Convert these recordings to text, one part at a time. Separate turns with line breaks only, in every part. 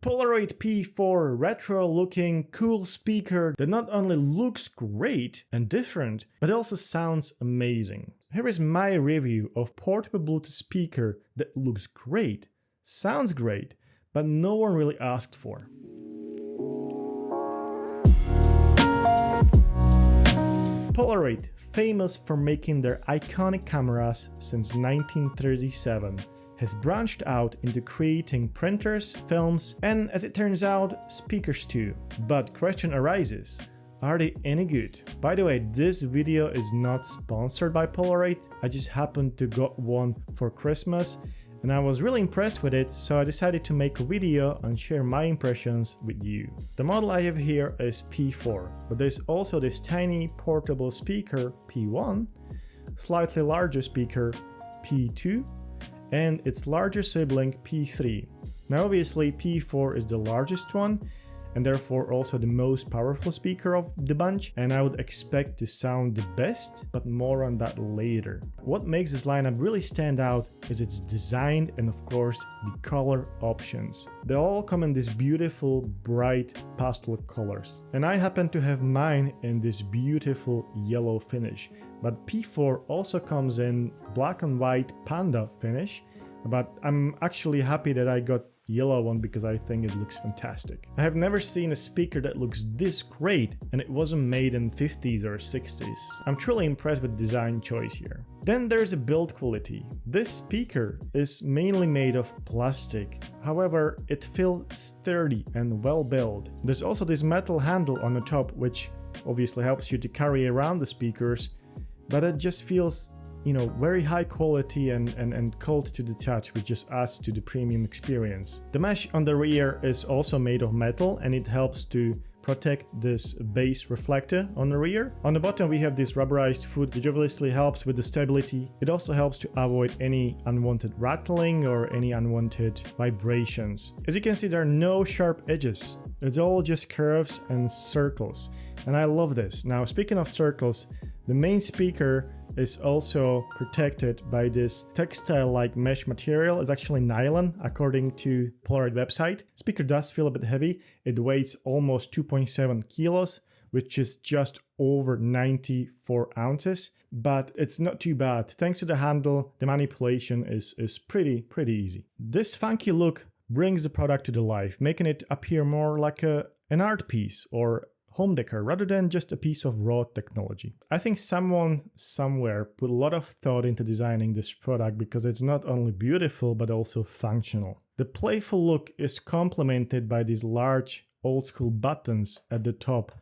Polaroid P4 retro looking cool speaker that not only looks great and different, but also sounds amazing. Here is my review of portable Bluetooth speaker that looks great, sounds great, but no one really asked for. Polaroid, famous for making their iconic cameras since 1937, has branched out into creating printers, films, and as it turns out, speakers too. But question arises, are they any good? By the way, this video is not sponsored by Polaroid, I just happened to got one for Christmas and I was really impressed with it, so I decided to make a video and share my impressions with you. The model I have here is P4, but there's also this tiny portable speaker P1, slightly larger speaker P2, and its larger sibling P3. Now obviously P4 is the largest one and therefore also the most powerful speaker of the bunch, and I would expect to sound the best, but more on that later. What makes this lineup really stand out is its design and of course the color options. They all come in this beautiful bright pastel colors, and I happen to have mine in this beautiful yellow finish. But P4 also comes in black and white panda finish, but I'm actually happy that I got yellow one because I think it looks fantastic. I have never seen a speaker that looks this great and it wasn't made in 50s or 60s. I'm truly impressed with design choice here. Then there's a build quality. This speaker is mainly made of plastic. However, it feels sturdy and well built. There's also this metal handle on the top which obviously helps you to carry around the speakers, but it just feels, you know, very high quality and cold to the touch, which just adds to the premium experience. The mesh on the rear is also made of metal and it helps to protect this base reflector on the rear. On the bottom we have this rubberized foot which obviously helps with the stability. It also helps to avoid any unwanted rattling or any unwanted vibrations. As you can see, there are no sharp edges. It's all just curves and circles. And I love this. Now speaking of circles, the main speaker is also protected by this textile-like mesh material. It's actually nylon, according to Polaroid website. Speaker does feel a bit heavy. It weighs almost 2.7 kilos, which is just over 94 ounces, but it's not too bad. Thanks to the handle, the manipulation is pretty easy. This funky look brings the product to the life, making it appear more like an art piece or home decor rather than just a piece of raw technology. I think someone somewhere put a lot of thought into designing this product because it's not only beautiful but also functional. The playful look is complemented by these large old school buttons at the top.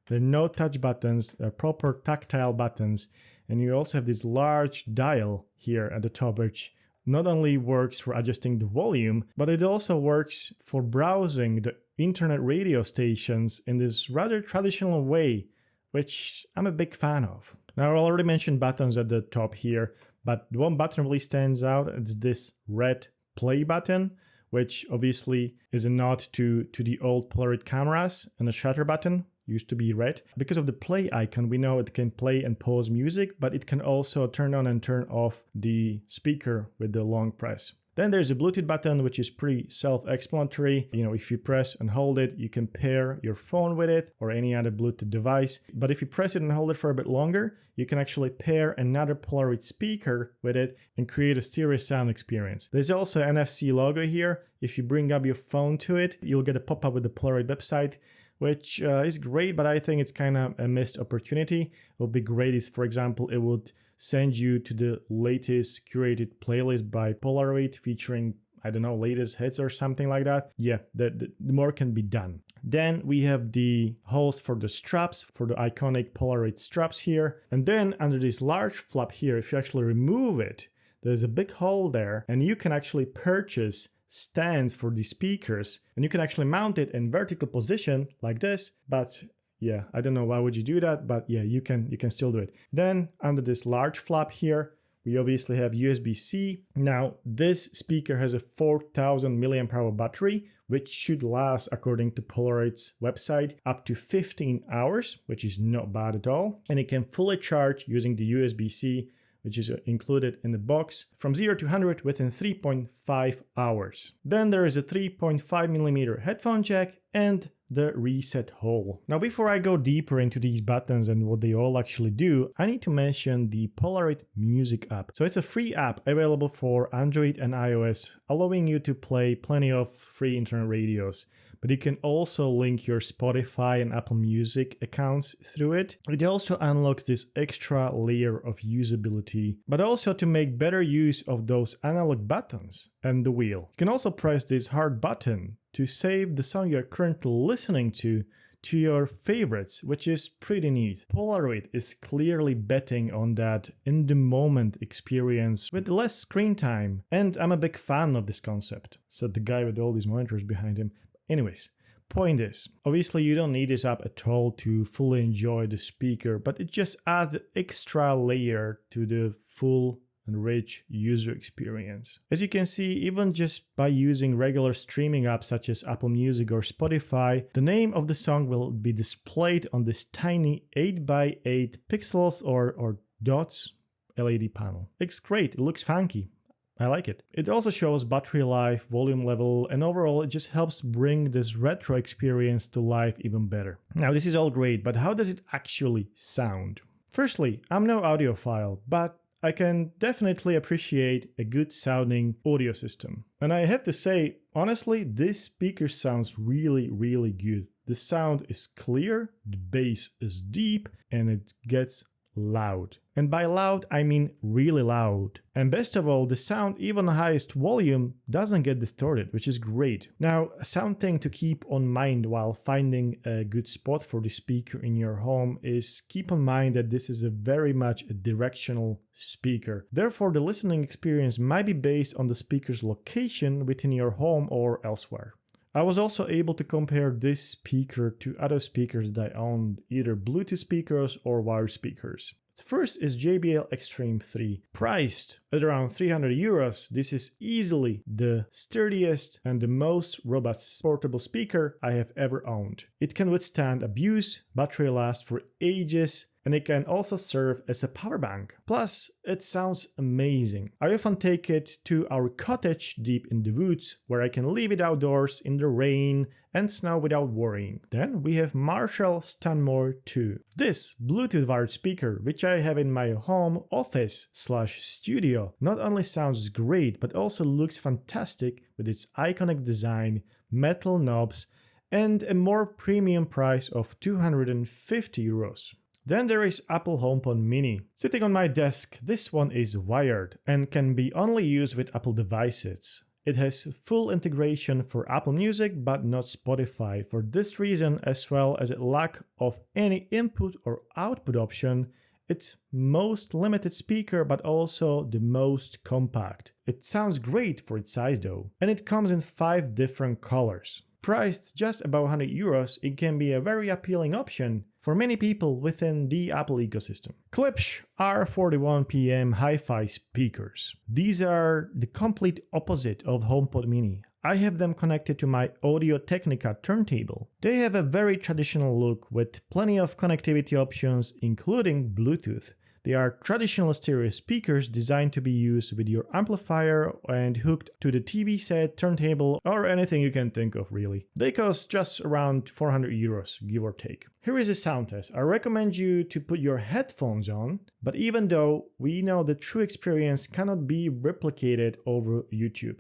They're no touch buttons, they're proper tactile buttons, and you also have this large dial here at the top which not only works for adjusting the volume, but it also works for browsing the internet radio stations in this rather traditional way, which I'm a big fan of. Now I already mentioned buttons at the top here, but the one button really stands out. It's this red play button, which obviously is a nod to the old Polaroid cameras, and the shutter button used to be red. Because of the play icon, we know it can play and pause music, but it can also turn on and turn off the speaker with the long press. Then there's a Bluetooth button, which is pretty self-explanatory. You know, if you press and hold it, you can pair your phone with it or any other Bluetooth device. But if you press it and hold it for a bit longer, you can actually pair another Polaroid speaker with it and create a stereo sound experience. There's also an NFC logo here. If you bring up your phone to it, you'll get a pop-up with the Polaroid website, which is great, but I think it's kind of a missed opportunity. It would be great if, for example, it would send you to the latest curated playlist by Polaroid featuring, I don't know, latest hits or something like that. Yeah, the more can be done. Then we have the holes for the straps, for the iconic Polaroid straps here. And then under this large flap here, if you actually remove it, there's a big hole there and you can actually purchase stands for the speakers and you can actually mount it in vertical position like this. But yeah, I don't know why would you do that, but yeah, you can still do it. Then under this large flap here, we obviously have USB-C. Now this speaker has a 4000 milliamp hour battery, which should last, according to Polaroid's website, up to 15 hours, which is not bad at all. And it can fully charge using the USB-C which is included in the box, from 0 to 100 within 3.5 hours. Then there is a 3.5mm headphone jack and the reset hole. Now before I go deeper into these buttons and what they all actually do, I need to mention the Polaroid Music App. So it's a free app available for Android and iOS, allowing you to play plenty of free internet radios. But you can also link your Spotify and Apple Music accounts through it. It also unlocks this extra layer of usability, but also to make better use of those analog buttons and the wheel. You can also press this hard button to save the song you're currently listening to your favorites, which is pretty neat. Polaroid is clearly betting on that in-the-moment experience with less screen time, and I'm a big fan of this concept, said the guy with all these monitors behind him. Anyways, point is, obviously you don't need this app at all to fully enjoy the speaker, but it just adds an extra layer to the full and rich user experience. As you can see, even just by using regular streaming apps such as Apple Music or Spotify, the name of the song will be displayed on this tiny 8x8 pixels or dots LED panel. It's great, it looks funky. I like it. It also shows battery life, volume level, and overall it just helps bring this retro experience to life even better. Now this is all great, but how does it actually sound? Firstly, I'm no audiophile, but I can definitely appreciate a good sounding audio system. And I have to say, honestly, this speaker sounds really good. The sound is clear, the bass is deep, and it gets loud. And by loud, I mean really loud. And best of all, the sound, even the highest volume, doesn't get distorted, which is great. Now, something to keep on mind while finding a good spot for the speaker in your home is keep in mind that this is a very much a directional speaker. Therefore, the listening experience might be based on the speaker's location within your home or elsewhere. I was also able to compare this speaker to other speakers that I owned, either Bluetooth speakers or wired speakers. First is JBL Extreme 3. Priced at around 300 euros, this is easily the sturdiest and the most robust portable speaker I have ever owned. It can withstand abuse, battery lasts for ages, and it can also serve as a power bank. Plus, it sounds amazing. I often take it to our cottage deep in the woods, where I can leave it outdoors in the rain and snow without worrying. Then we have Marshall Stanmore 2. This Bluetooth wired speaker, which I have in my home office/studio, not only sounds great, but also looks fantastic with its iconic design, metal knobs, and a more premium price of 250 euros. Then there is Apple HomePod Mini. Sitting on my desk, this one is wired and can be only used with Apple devices. It has full integration for Apple Music but not Spotify. For this reason, as well as a lack of any input or output option, it's most limited speaker but also the most compact. It sounds great for its size though. And it comes in 5 different colors. Priced just about 100 euros, it can be a very appealing option for many people within the Apple ecosystem. Klipsch R41PM Hi-Fi speakers. These are the complete opposite of HomePod Mini. I have them connected to my Audio-Technica turntable. They have a very traditional look with plenty of connectivity options, including Bluetooth. They are traditional stereo speakers designed to be used with your amplifier and hooked to the TV set, turntable, or anything you can think of really. They cost just around 400 euros, give or take. Here is a sound test. I recommend you to put your headphones on, but even though we know the true experience cannot be replicated over YouTube.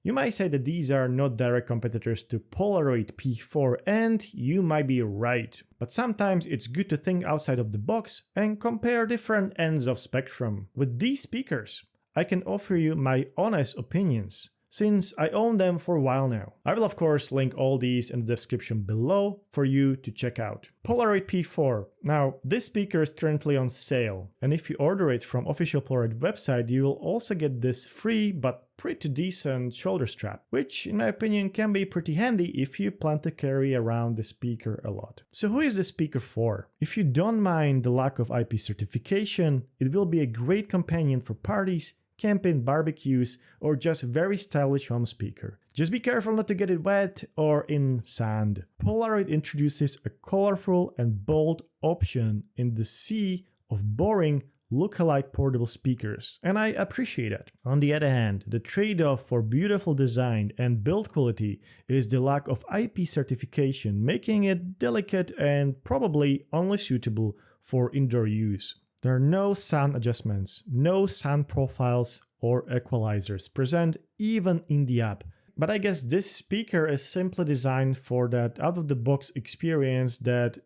You might say that these are not direct competitors to Polaroid P4, and you might be right. But sometimes it's good to think outside of the box and compare different ends of spectrum. With these speakers, I can offer you my honest opinions, since I own them for a while now. I will of course link all these in the description below for you to check out. Polaroid P4. Now, this speaker is currently on sale, and if you order it from official Polaroid website, you will also get this free but pretty decent shoulder strap, which in my opinion can be pretty handy if you plan to carry around the speaker a lot. So who is the speaker for? If you don't mind the lack of IP certification, it will be a great companion for parties, camping, barbecues, or just very stylish home speaker. Just be careful not to get it wet or in sand. Polaroid introduces a colorful and bold option in the sea of boring look-alike portable speakers, and I appreciate it. On the other hand, the trade-off for beautiful design and build quality is the lack of IP certification, making it delicate and probably only suitable for indoor use. There are no sound adjustments, no sound profiles or equalizers present even in the app. But I guess this speaker is simply designed for that out-of-the-box experience that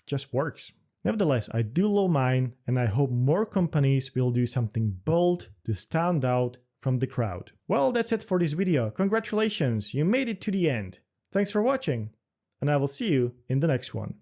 just works. Nevertheless, I do love mine, and I hope more companies will do something bold to stand out from the crowd. Well, that's it for this video. Congratulations, you made it to the end. Thanks for watching, and I will see you in the next one.